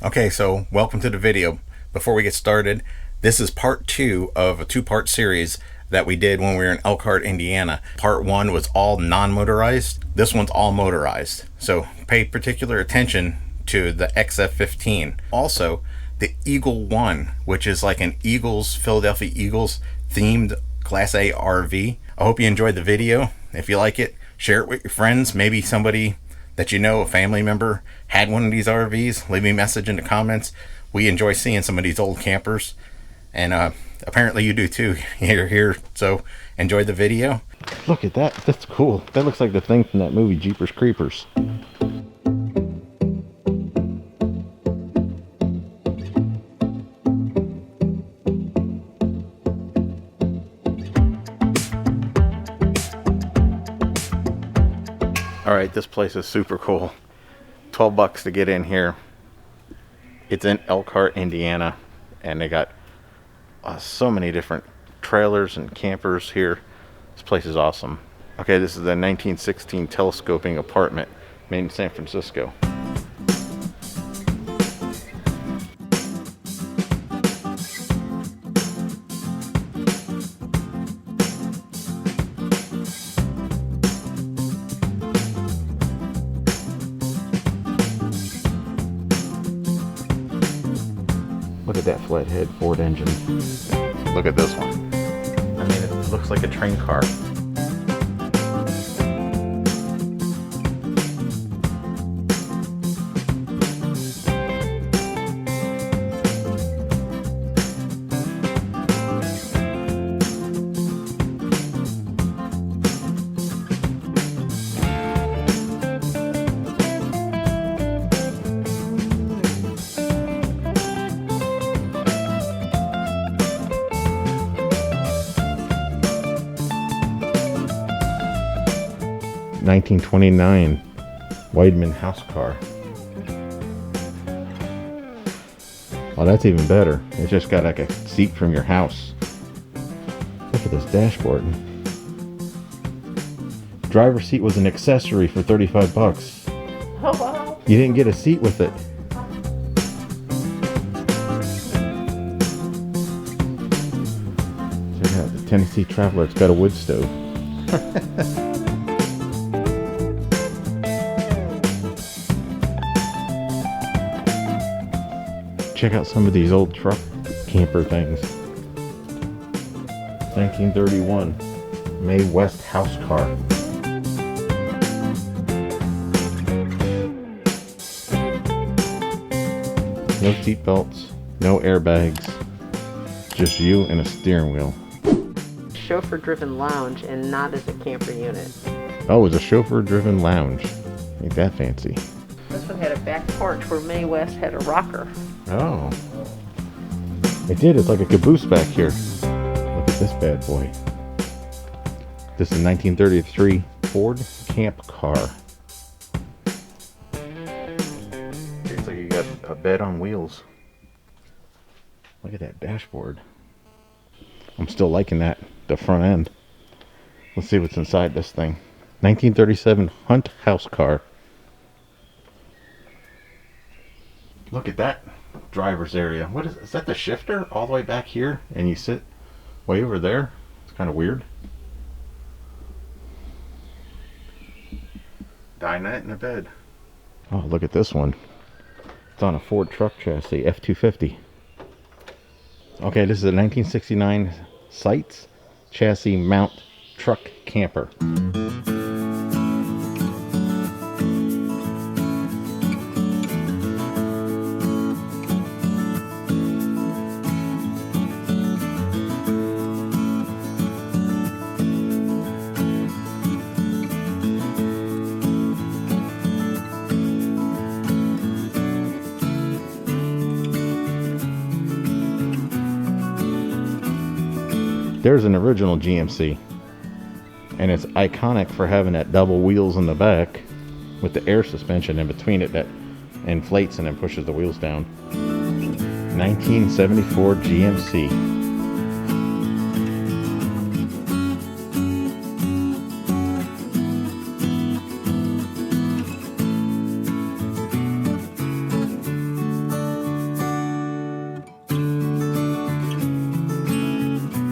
Okay, so welcome to the video. Before we get started, this is part 2 of a 2-part series that we did when we were in Elkhart, Indiana. Part 1 was all non-motorized. This one's all motorized. So pay particular attention to the XF15. Also, the Eagle 1, which is like an Philadelphia Eagles themed Class A RV. I hope you enjoyed the video. If you like it, share it with your friends. Maybe somebody that you know, a family member, had one of these RVs. Leave me a message in the comments. We enjoy seeing some of these old campers, and apparently you do too. You're here, so enjoy the video. Look at that. That's cool. That looks like the thing from that movie Jeepers Creepers. Alright, this place is super cool. $12 to get in here. It's in Elkhart, Indiana, and they got so many different trailers and campers here. This place is awesome. Okay, this is the 1916 telescoping apartment made in San Francisco. Look at that flathead Ford engine. Look at this one. I mean, it looks like a train car. $1929 Wiedman house car. Oh, that's even better. It's just got like a seat from your house. Look at this dashboard. Driver's seat was an accessory for $35. Oh wow! You didn't get a seat with it. Check out the Tennessee Traveler. It's got a wood stove. Check out some of these old truck camper things. 1931 Mae West house car. No seat belts, no airbags, just you and a steering wheel. Chauffeur-driven lounge and not as a camper unit. Oh, it was a chauffeur-driven lounge. Ain't that fancy. This one had a back porch where Mae West had a rocker. Oh. It did. It's like a caboose back here. Look at this bad boy. This is a 1933 Ford camp car. Looks like you got a bed on wheels. Look at that dashboard. I'm still liking that, the front end. Let's see what's inside this thing. 1937 Hunt house car. Look at that driver's area. What is that, the shifter all the way back here and you sit way over there? It's kind of weird. Dinette in a bed. Oh, look at this one. It's on a Ford truck chassis, F-250. Okay, this is a 1969 Stites chassis mount truck camper. There's an original GMC, and it's iconic for having that double wheels in the back with the air suspension in between it that inflates and then pushes the wheels down. 1974 GMC.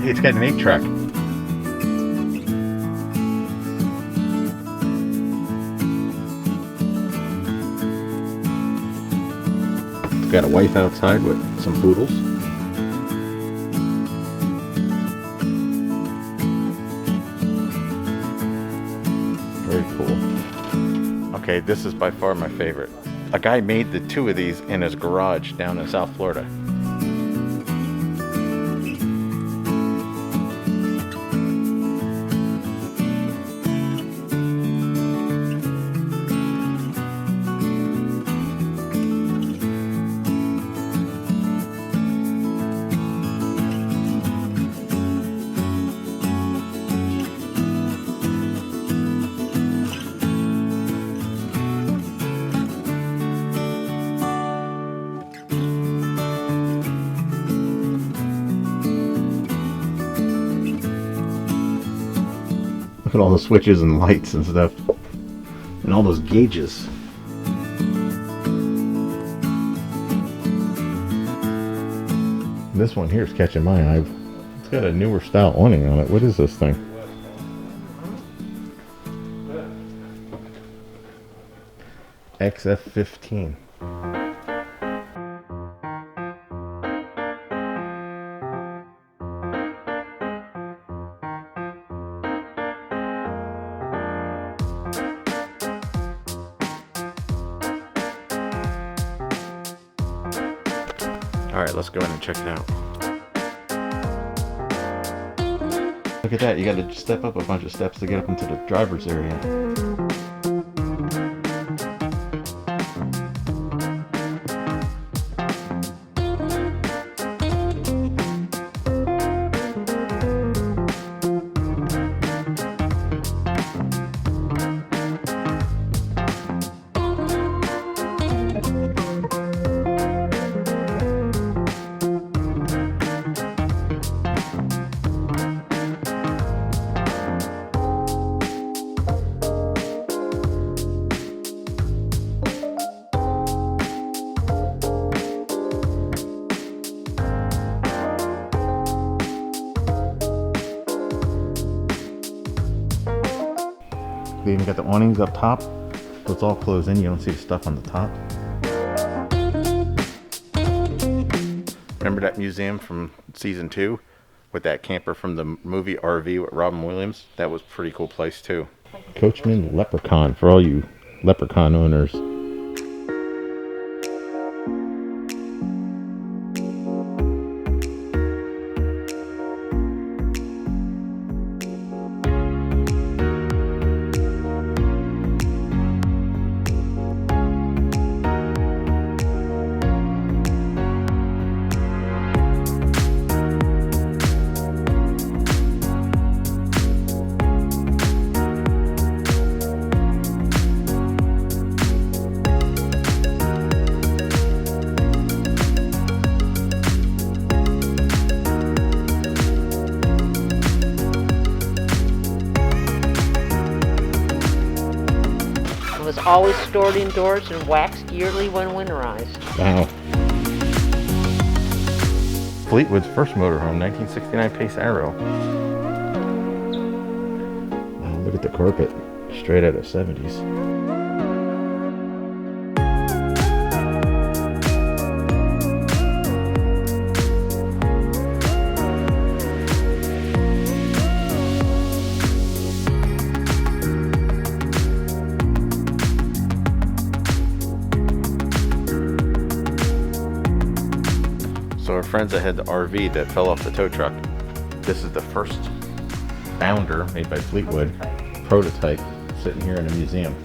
it's got an 8-track. It's got a wife outside with some poodles. Very cool. Okay, this is by far my favorite. A guy made the 2 of these in his garage down in South Florida. Look at all the switches and lights and stuff. And all those gauges. This one here is catching my eye. It's got a newer style awning on it. What is this thing? XF15. Alright, let's go in and check it out. Look at that, you gotta step up a bunch of steps to get up into the driver's area. They even got the awnings up top, so it's all closed in. You don't see the stuff on the top. Remember that museum from season 2 with that camper from the movie RV with Robin Williams? That was a pretty cool place too. Coachmen Leprechaun for all you Leprechaun owners. Was always stored indoors and waxed yearly when winterized. Wow. Fleetwood's first motorhome, 1969 Pace Arrow. Wow, look at the carpet, straight out of 70s. So our friends that had the RV that fell off the tow truck, this is the first Bounder made by Fleetwood, prototype, sitting here in a museum.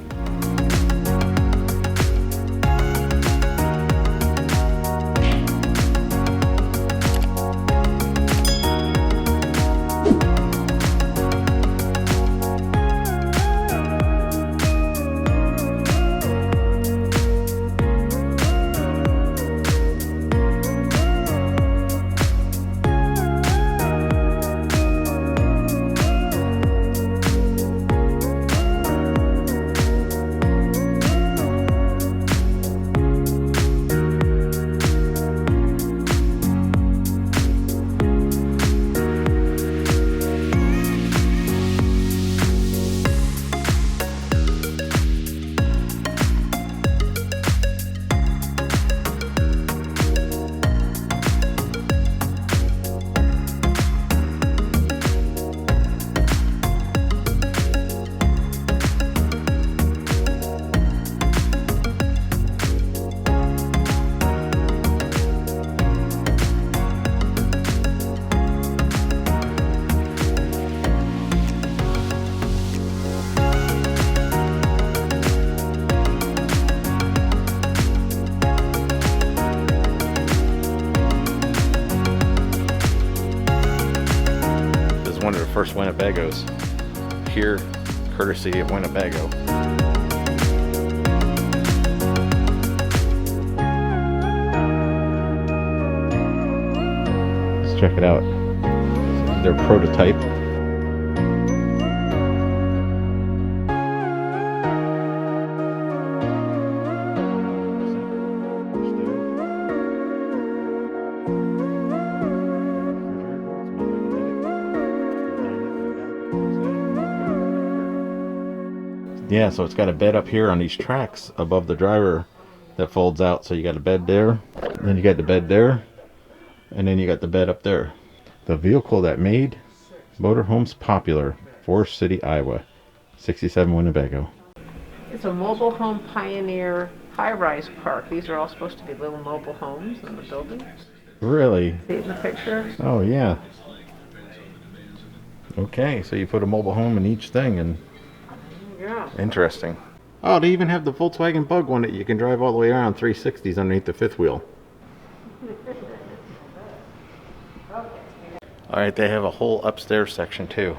first Winnebagos here, courtesy of Winnebago. Let's check it out. This is their prototype. Yeah, so it's got a bed up here on these tracks above the driver that folds out. So you got a bed there, then you got the bed there, and then you got the bed up there. The vehicle that made motorhomes popular, Forest City, Iowa, 67 Winnebago. It's a mobile home pioneer high-rise park. These are all supposed to be little mobile homes in the building. Really? See it in the picture? Oh, yeah. Okay, so you put a mobile home in each thing, and Yeah. interesting. Oh, they even have the Volkswagen Bug one that you can drive all the way around 360s underneath the fifth wheel. Alright, they have a whole upstairs section too.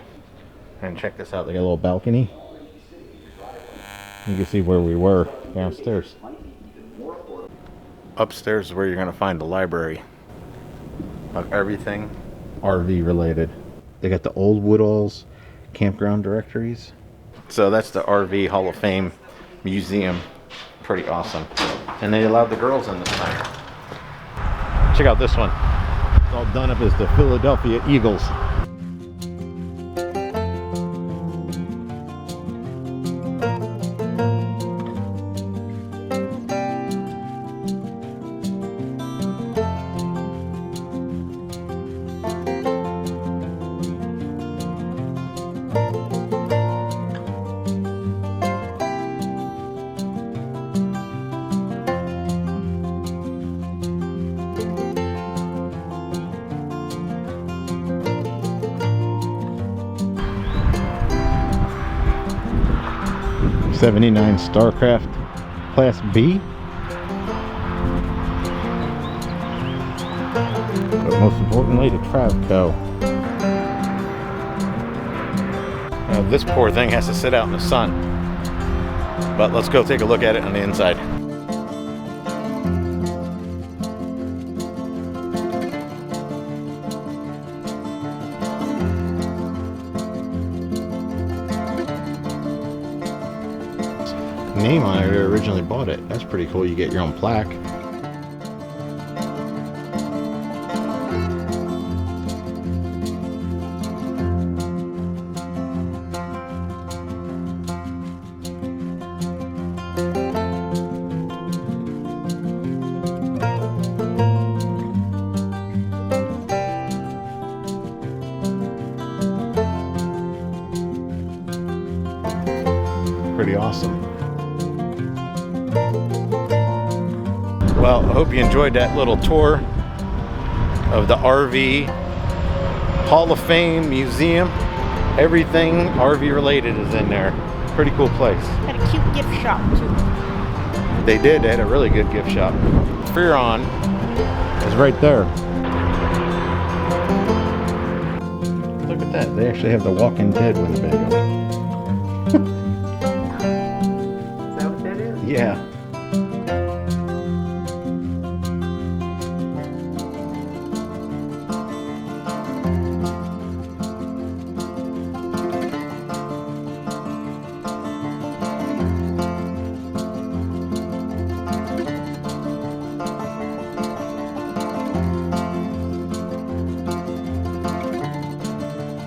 And check this out, they got a little balcony. You can see where we were downstairs. Upstairs is where you're going to find the library of everything RV related. They got the old Woodall's campground directories. So that's the RV Hall of Fame museum. Pretty awesome. And they allowed the girls in this time. Check out this one. It's all done up as the Philadelphia Eagles. '79 StarCraft Class B. But most importantly, the Travco. Now this poor thing has to sit out in the sun. But let's go take a look at it on the inside. Name on it, who originally bought it. That's pretty cool. You get your own plaque. Pretty awesome. Well, I hope you enjoyed that little tour of the RV Hall of Fame Museum. Everything RV related is in there. Pretty cool place. Had a cute gift shop too. They did. They had a really good gift shop. Fearon is right there. Look at that. They actually have the Walking Dead Winnebago. Is that what that is? Yeah.